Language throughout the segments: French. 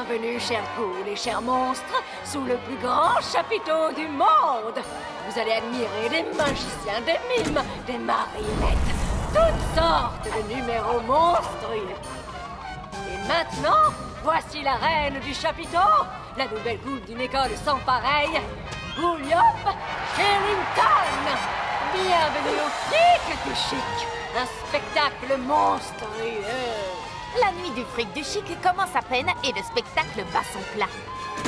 Bienvenue, chers ghouls et chers monstres, sous le plus grand chapiteau du monde. Vous allez admirer des magiciens, des mimes, des marionnettes, toutes sortes de numéros monstrueux. Et maintenant, voici la reine du chapiteau, la nouvelle ghoul d'une école sans pareil, Gouliop Shellington. Bienvenue au Fric du Chic, un spectacle monstrueux. La nuit du Fric du Chic commence à peine et le spectacle bat son plat.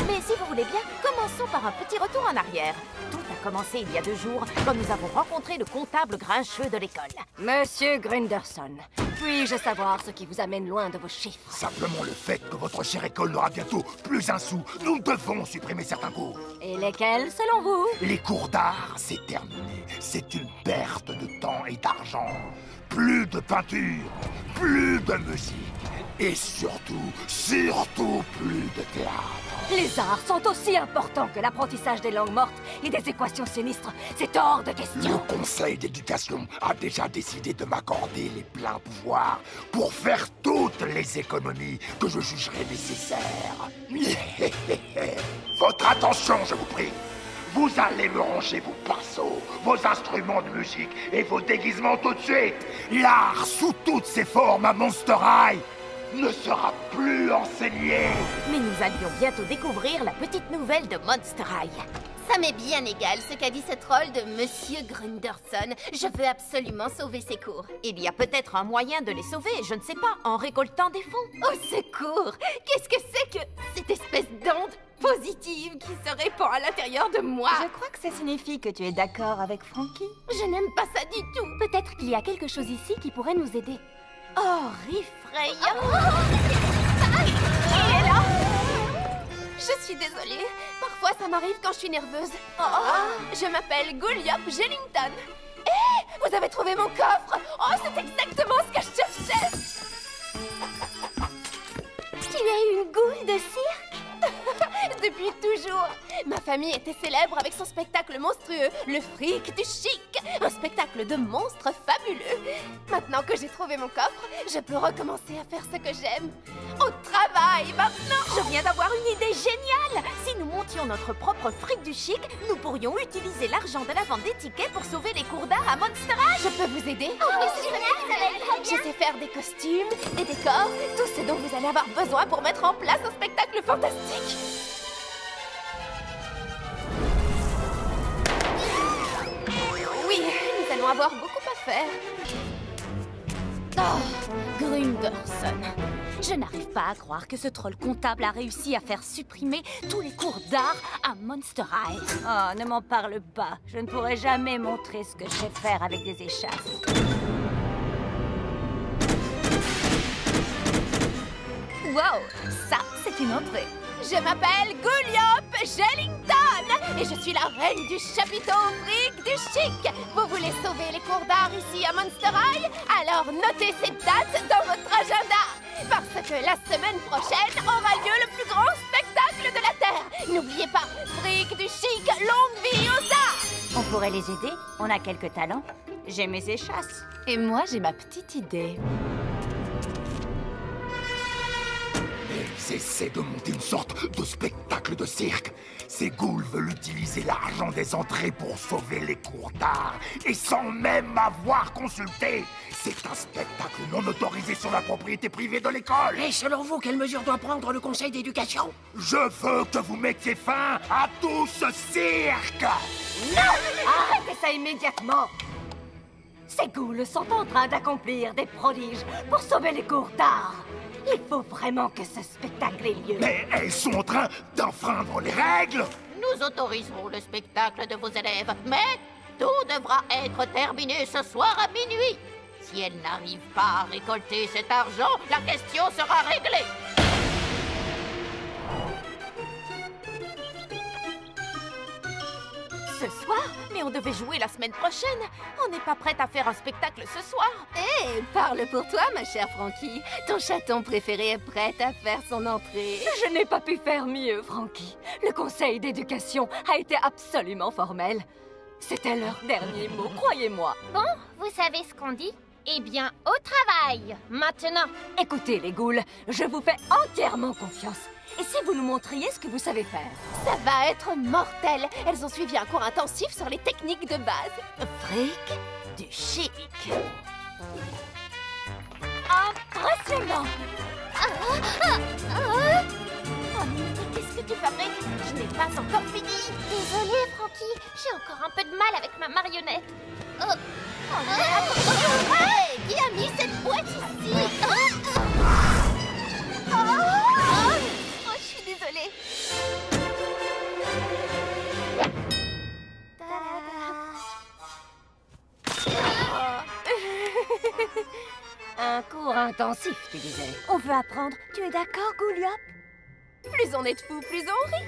Mais si vous voulez bien, commençons par un petit retour en arrière. Tout a commencé il y a 2 jours, quand nous avons rencontré le comptable grincheux de l'école. Monsieur Grunderson, puis-je savoir ce qui vous amène loin de vos chiffres? Simplement le fait que votre chère école n'aura bientôt plus un sou. Nous devons supprimer certains cours. Et lesquels, selon vous? Les cours d'art, c'est terminé. C'est une perte de temps et d'argent. Plus de peinture, plus de musique. Et surtout plus de théâtre. Les arts sont aussi importants que l'apprentissage des langues mortes et des équations sinistres. C'est hors de question. Le conseil d'éducation a déjà décidé de m'accorder les pleins pouvoirs pour faire toutes les économies que je jugerai nécessaires. Votre attention, je vous prie. Vous allez me ranger vos pinceaux, vos instruments de musique et vos déguisements tout de suite. L'art sous toutes ses formes à Monster High ne sera plus enseigné. Mais nous allions bientôt découvrir la petite nouvelle de Monster High. Ça m'est bien égal ce qu'a dit ce troll de Monsieur Grunderson. Je veux absolument sauver ses cours. Il y a peut-être un moyen de les sauver, je ne sais pas, en récoltant des fonds. Au secours! Qu'est-ce que c'est que cette espèce d'onde positive qui se répand à l'intérieur de moi? Je crois que ça signifie que tu es d'accord avec Frankie. Je n'aime pas ça du tout. Peut-être qu'il y a quelque chose ici qui pourrait nous aider. Oh, effrayant! Qui est là? Je suis désolée. Parfois, ça m'arrive quand je suis nerveuse. Je m'appelle Gouliop Shellington. Hé! Vous avez trouvé mon coffre? Oh, c'est exactement ce que je cherchais! Tu es une goule de cirque? Depuis toujours. Ma famille était célèbre avec son spectacle monstrueux, le Fric du Chic. Un spectacle de monstres fabuleux. Maintenant que j'ai trouvé mon coffre, je peux recommencer à faire ce que j'aime. Au travail, maintenant! Je viens d'avoir une idée géniale! Si nous montions notre propre Fric du Chic, nous pourrions utiliser l'argent de la vente des tickets pour sauver les cours d'art à Monster High. Je peux vous aider? Oui, c'est génial, ça va être très bien. Je sais faire des costumes, des décors, tout ce dont vous allez avoir besoin pour mettre en place un spectacle fantastique. Oui, nous allons avoir beaucoup à faire. Oh, Grunderson. Je n'arrive pas à croire que ce troll comptable a réussi à faire supprimer tous les cours d'art à Monster High. Oh, ne m'en parle pas. Je ne pourrai jamais montrer ce que je sais faire avec des échasses. Wow, ça, c'est une entrée. Je m'appelle Gouliop Shellington et je suis la reine du chapiteau Fric du Chic. Vous voulez sauver les cours d'art ici à Monster High? Alors notez cette date dans votre agenda. Parce que la semaine prochaine aura lieu le plus grand spectacle de la Terre. N'oubliez pas, Fric du Chic, longue vie aux arts. On pourrait les aider, on a quelques talents. J'ai mes échasses. Et moi, j'ai ma petite idée. Ils essaient de monter une sorte de spectacle de cirque. Ces ghouls veulent utiliser l'argent des entrées pour sauver les cours d'art, et sans même m'avoir consulté. C'est un spectacle non autorisé sur la propriété privée de l'école. Et selon vous, quelle mesure doit prendre le conseil d'éducation? Je veux que vous mettiez fin à tout ce cirque. Non! Arrêtez ça immédiatement! Ces ghouls sont en train d'accomplir des prodiges pour sauver les cours d'art. Il faut vraiment que ce spectacle ait lieu. Mais elles sont en train d'enfreindre les règles. Nous autoriserons le spectacle de vos élèves, mais tout devra être terminé ce soir à minuit. Si elles n'arrivent pas à récolter cet argent, la question sera réglée. Ce soir? Mais on devait jouer la semaine prochaine. On n'est pas prête à faire un spectacle ce soir. Hé, parle pour toi, ma chère Frankie. Ton chaton préféré est prêt à faire son entrée. Je n'ai pas pu faire mieux, Frankie. Le conseil d'éducation a été absolument formel. C'était leur dernier mot, croyez-moi. Bon, vous savez ce qu'on dit? Eh bien, au travail! Maintenant! Écoutez, les ghouls, je vous fais entièrement confiance. Et si vous nous montriez ce que vous savez faire? Ça va être mortel. Elles ont suivi un cours intensif sur les techniques de base. Fric du chic. Impressionnant! Oh, mais qu'est-ce que tu fabriques? Je n'ai pas encore fini. Désolée, Frankie. J'ai encore un peu de mal avec ma marionnette. Hey, qui a mis cette boîte ici? Je suis désolée. Un cours intensif, tu disais. On veut apprendre. Tu es d'accord, Gouliop? Plus on est de fous, plus on rit.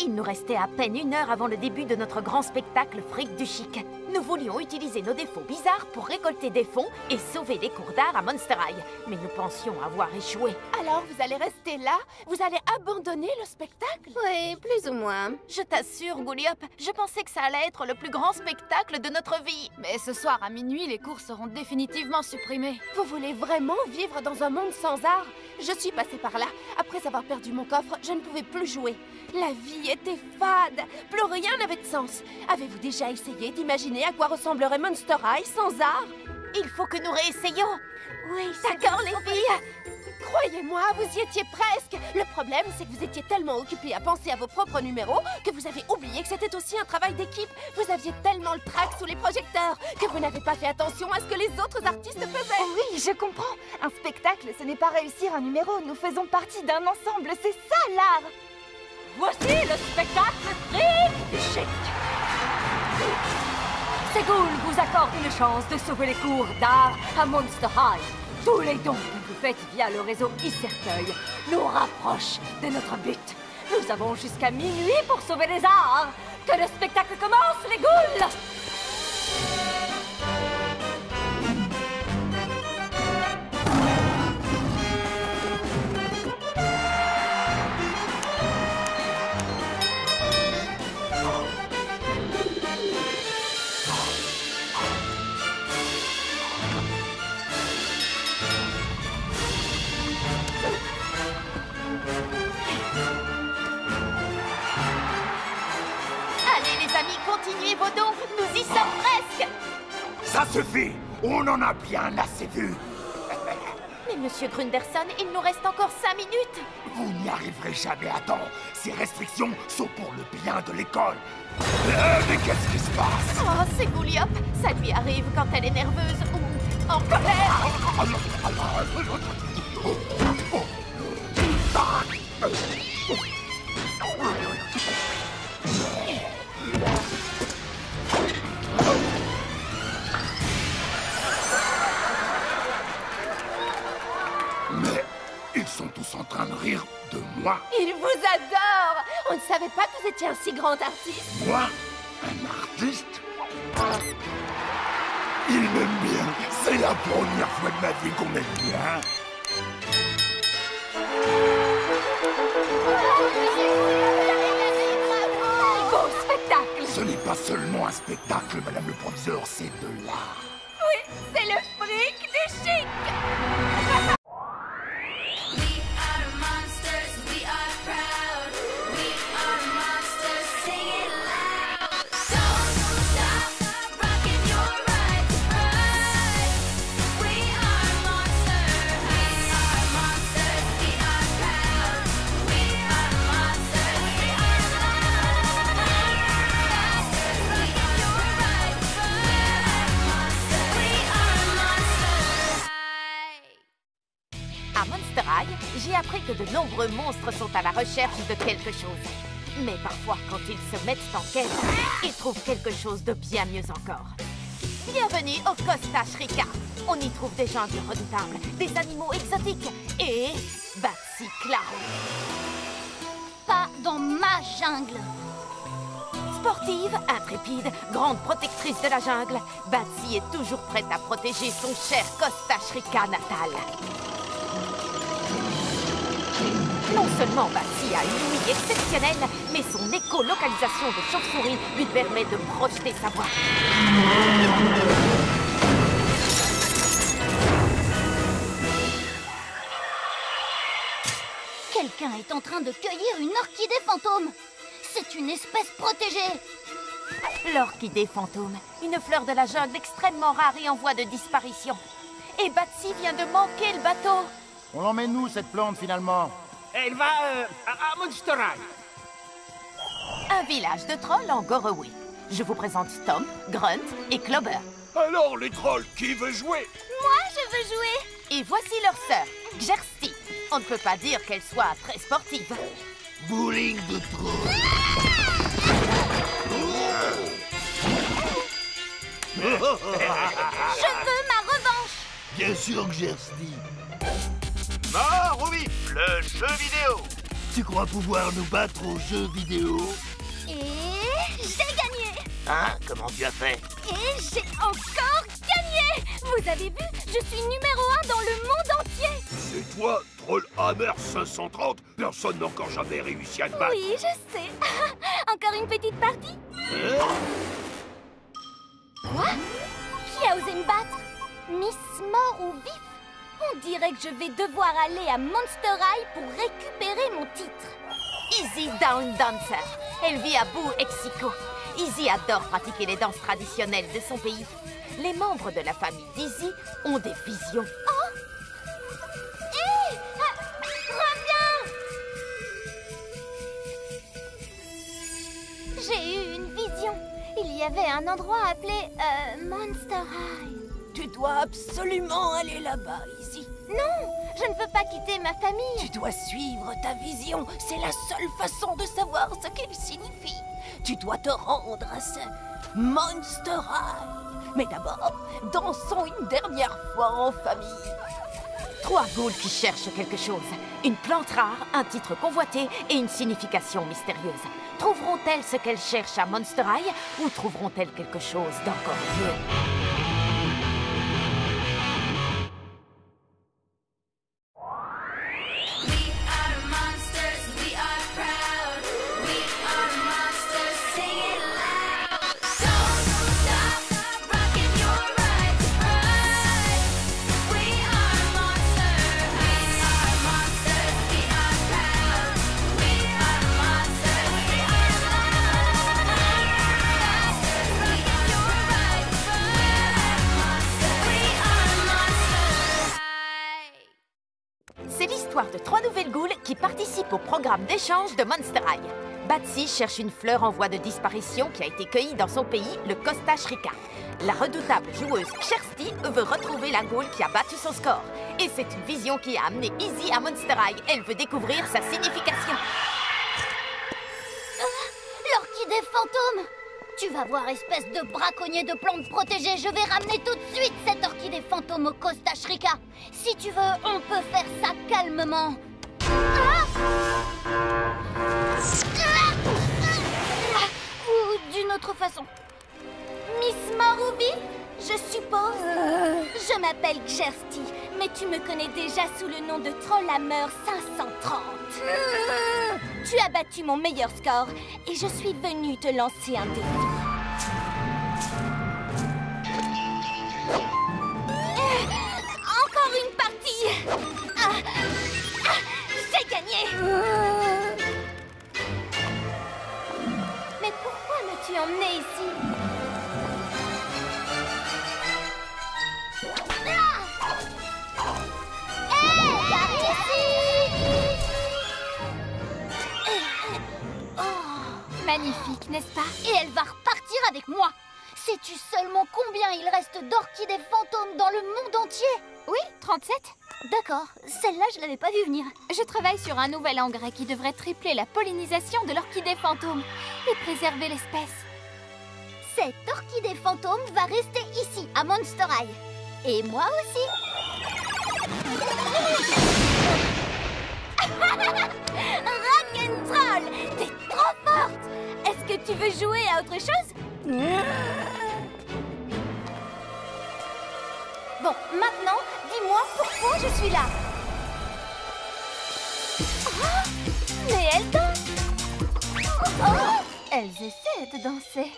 Il nous restait à peine 1 heure avant le début de notre grand spectacle Fric du Chic. Nous voulions utiliser nos défauts bizarres pour récolter des fonds et sauver les cours d'art à Monster High. Mais nous pensions avoir échoué. Alors, vous allez rester là? Vous allez abandonner le spectacle? Oui, plus ou moins. Je t'assure, Gouliop, je pensais que ça allait être le plus grand spectacle de notre vie. Mais ce soir à minuit, les cours seront définitivement supprimés. Vous voulez vraiment vivre dans un monde sans art? Je suis passée par là. Après avoir perdu mon coffre, je ne pouvais plus jouer. La vie était fade. Plus rien n'avait de sens. Avez-vous déjà essayé d'imaginer à quoi ressemblerait Monster High sans art? Il faut que nous réessayions. Oui, D'accord, les filles. Croyez-moi, vous y étiez presque. Le problème, c'est que vous étiez tellement occupés à penser à vos propres numéros que vous avez oublié que c'était aussi un travail d'équipe. Vous aviez tellement le trac sous les projecteurs que vous n'avez pas fait attention à ce que les autres artistes faisaient. Oui, je comprends. Un spectacle, ce n'est pas réussir un numéro. Nous faisons partie d'un ensemble. C'est ça, l'art. Voici le spectacle Fric du Chic. Ségoul vous accorde une chance de sauver les cours d'art à Monster High. Tous les dons que vous faites via le réseau e-cercueil nous rapprochent de notre but. Nous avons jusqu'à minuit pour sauver les arts. Que le spectacle commence, les ghouls! Allez, les amis, continuez vos dons. Nous y sommes presque. Ça suffit! On en a bien assez vu! Mais monsieur Grunderson, il nous reste encore 5 minutes. Vous n'y arriverez jamais à temps! Ces restrictions sont pour le bien de l'école! Mais qu'est-ce qui se passe? Oh, c'est Gouliop. Ça lui arrive quand elle est nerveuse ou en colère. Mais ils sont tous en train de rire de moi. Ils vous adorent. On ne savait pas que vous étiez un si grand artiste. Moi? Un artiste? Il m'aime bien. C'est la première fois de ma vie qu'on m'aime bien. Beau spectacle! Ce n'est pas seulement un spectacle, madame le professeur, c'est de l'art. Oui, c'est le Fric du Chic. À Monster High, j'ai appris que de nombreux monstres sont à la recherche de quelque chose. Mais parfois, quand ils se mettent en quête, ils trouvent quelque chose de bien mieux encore. Bienvenue au Costa Rica. On y trouve des jungles redoutables, des animaux exotiques et Batsy Clown. Pas dans ma jungle. Sportive, intrépide, grande protectrice de la jungle, Batsy est toujours prête à protéger son cher Costa Rica natal. Non seulement Batsy a une ouïe exceptionnelle, mais son écolocalisation de chauve-souris lui permet de projeter sa voix. Quelqu'un est en train de cueillir une orchidée fantôme. C'est une espèce protégée. L'orchidée fantôme, une fleur de la jungle extrêmement rare et en voie de disparition. Et Batsy vient de manquer le bateau. On l'emmène où, cette plante, finalement? Elle va à Monster High. Un village de trolls en Goroway. Je vous présente Stomp, Grunt et Clover. Alors, les trolls, qui veut jouer? Moi, je veux jouer. Et voici leur sœur, Xersti. On ne peut pas dire qu'elle soit très sportive. Bowling de trolls. Je veux ma revanche. Bien sûr que Xersti. Mort ou vif, le jeu vidéo. Tu crois pouvoir nous battre aux jeux vidéo? Et j'ai gagné. Hein? Comment tu as fait? Et j'ai encore gagné. Vous avez vu? Je suis numéro 1 dans le monde entier. C'est toi, Troll Hammer 530? Personne n'a encore jamais réussi à te battre. Oui, je sais. Encore une petite partie? Quoi? Qui a osé me battre? Miss Mort ou Vif? On dirait que je vais devoir aller à Monster High pour récupérer mon titre. Izzy Down Dancer. Elle vit à Boo Exico. Izzy adore pratiquer les danses traditionnelles de son pays. Les membres de la famille d'Izzy ont des visions. Oh! Hé! Reviens! J'ai eu une vision. Il y avait un endroit appelé Monster High. Tu dois absolument aller là-bas, Izzy. Non, je ne veux pas quitter ma famille. Tu dois suivre ta vision. C'est la seule façon de savoir ce qu'elle signifie. Tu dois te rendre à ce Monster High. Mais d'abord, dansons une dernière fois en famille. 3 ghouls qui cherchent quelque chose. Une plante rare, un titre convoité et une signification mystérieuse. Trouveront-elles ce qu'elles cherchent à Monster High ou trouveront-elles quelque chose d'encore mieux? C'est l'histoire de 3 nouvelles ghouls qui participent au programme d'échange de Monster High. Batsy cherche une fleur en voie de disparition qui a été cueillie dans son pays, le Costa Rica. La redoutable joueuse Xersti veut retrouver la ghoul qui a battu son score. Et c'est une vision qui a amené Izzy à Monster High. Elle veut découvrir sa signification. L'orchidée fantôme! Tu vas voir, espèce de braconnier de plantes protégées, je vais ramener tout de suite cette orchidée fantôme au Costa Rica. Si tu veux, on peut faire ça calmement. Ou d'une autre façon. Miss Morubi, je suppose. Je m'appelle Xersti, mais tu me connais déjà sous le nom de Trollhammer 530. Tu as battu mon meilleur score et je suis venue te lancer un défi. Encore une partie. J'ai gagné. Mais pourquoi m'as-tu emmené ici? Magnifique, n'est-ce pas? Et elle va repartir avec moi. Sais-tu seulement combien il reste d'orchidées fantômes dans le monde entier? Oui, 37. D'accord, celle-là je l'avais pas vue venir. Je travaille sur un nouvel engrais qui devrait tripler la pollinisation de l'orchidée fantôme et préserver l'espèce. Cette orchidée fantôme va rester ici, à Monster High. Et moi aussi. Rock'n'Troll, t'es trop forte. Est-ce que tu veux jouer à autre chose? Bon, maintenant, dis-moi pourquoi je suis là. Oh, mais elle danse. Oh, elles essaient de danser.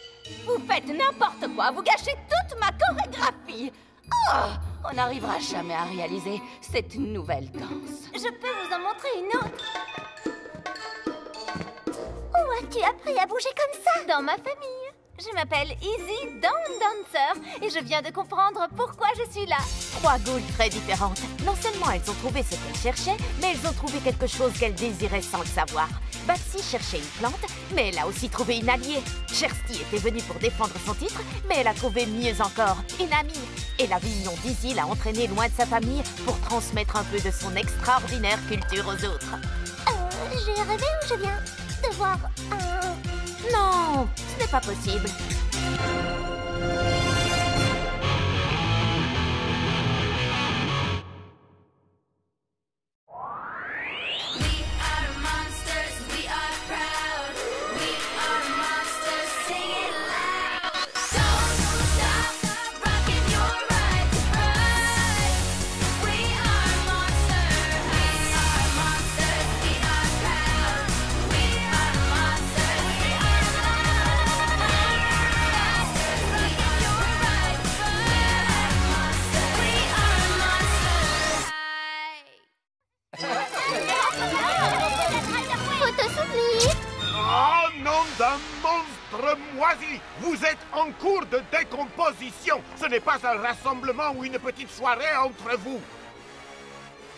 Vous faites n'importe quoi, vous gâchez toute ma chorégraphie. Oh, on n'arrivera jamais à réaliser cette nouvelle danse. Je peux vous en montrer une autre. Où as-tu appris à bouger comme ça? Dans ma famille. Je m'appelle Easy Dawn Dancer et je viens de comprendre pourquoi je suis là. 3 ghouls très différentes. Non seulement elles ont trouvé ce qu'elles cherchaient, mais elles ont trouvé quelque chose qu'elles désiraient sans le savoir. Batsy cherchait une plante, mais elle a aussi trouvé une alliée. Kirsty était venue pour défendre son titre, mais elle a trouvé mieux encore, une amie. Et la Vignon d'Easy l'a entraînée loin de sa famille pour transmettre un peu de son extraordinaire culture aux autres. J'ai rêvé ou je viens de voir un... Non, ce n'est pas possible. Vous êtes en cours de décomposition. Ce n'est pas un rassemblement ou une petite soirée entre vous.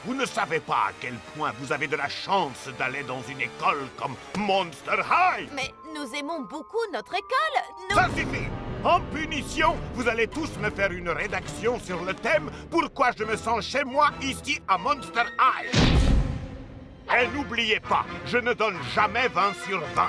Vous ne savez pas à quel point vous avez de la chance d'aller dans une école comme Monster High. Mais nous aimons beaucoup notre école. Ça suffit. En punition, vous allez tous me faire une rédaction sur le thème « Pourquoi je me sens chez moi ici à Monster High ». Et n'oubliez pas, je ne donne jamais 20 sur 20.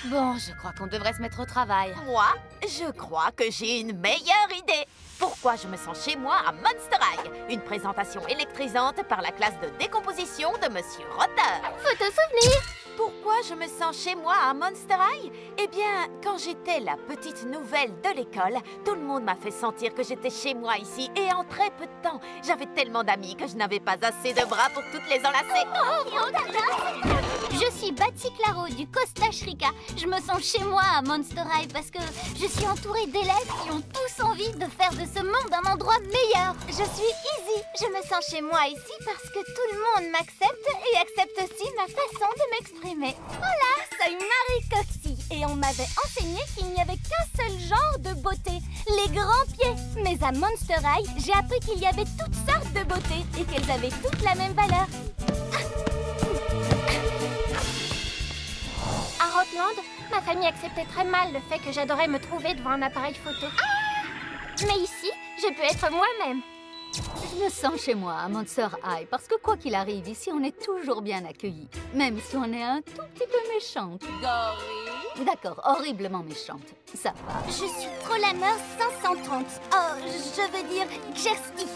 Bon, je crois qu'on devrait se mettre au travail. Moi, je crois que j'ai une meilleure idée. Pourquoi je me sens chez moi à Monster High? Une présentation électrisante par la classe de décomposition de Monsieur Rotter. Photo souvenir. Pourquoi je me sens chez moi à Monster High? Eh bien, quand j'étais la petite nouvelle de l'école, tout le monde m'a fait sentir que j'étais chez moi ici. Et en très peu de temps, j'avais tellement d'amis que je n'avais pas assez de bras pour toutes les enlacer. Je suis Batsy Claro du Costache Rica. Je me sens chez moi à Monster High parce que je suis entourée d'élèves qui ont tous envie de faire de ce monde un endroit meilleur. Je suis Easy. Je me sens chez moi ici parce que tout le monde m'accepte et accepte aussi ma façon de m'exprimer. Voilà, c'est Marie Coxy et on m'avait enseigné qu'il n'y avait qu'un seul genre de beauté, les grands pieds. Mais à Monster High, j'ai appris qu'il y avait toutes sortes de beautés et qu'elles avaient toutes la même valeur. À Rotland, ma famille acceptait très mal le fait que j'adorais me trouver devant un appareil photo. Mais ici, je peux être moi-même. Je me sens chez moi à Monster High parce que quoi qu'il arrive, ici on est toujours bien accueillis. Même si on est un tout petit peu méchante. Dory? D'accord, horriblement méchante. Ça va. Je suis Trollamer 530. Oh, je veux dire Kirsty.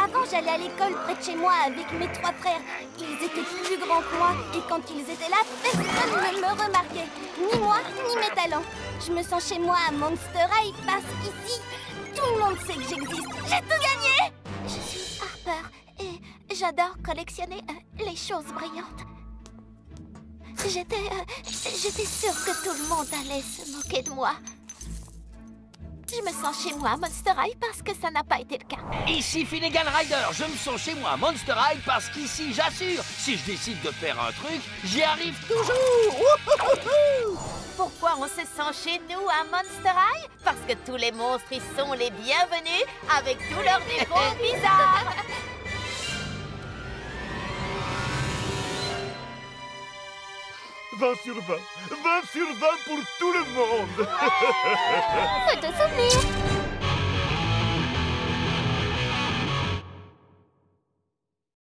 Avant, j'allais à l'école près de chez moi avec mes 3 frères. Ils étaient plus grands que moi et quand ils étaient là, personne ne me remarquait. Ni moi, ni mes talents. Je me sens chez moi à Monster High parce qu'ici, tout le monde sait que j'existe. J'ai tout gagné! Je suis Harper et j'adore collectionner les choses brillantes. J'étais sûre que tout le monde allait se moquer de moi. Je me sens chez moi à Monster High parce que ça n'a pas été le cas. Ici Finnegan Rider, je me sens chez moi à Monster High parce qu'ici, j'assure, si je décide de faire un truc, j'y arrive toujours. Pourquoi on se sent chez nous à Monster High? Parce que tous les monstres y sont les bienvenus avec tous leurs défauts bizarres. « 20 sur 20. 20 sur 20 pour tout le monde. Photo souvenir.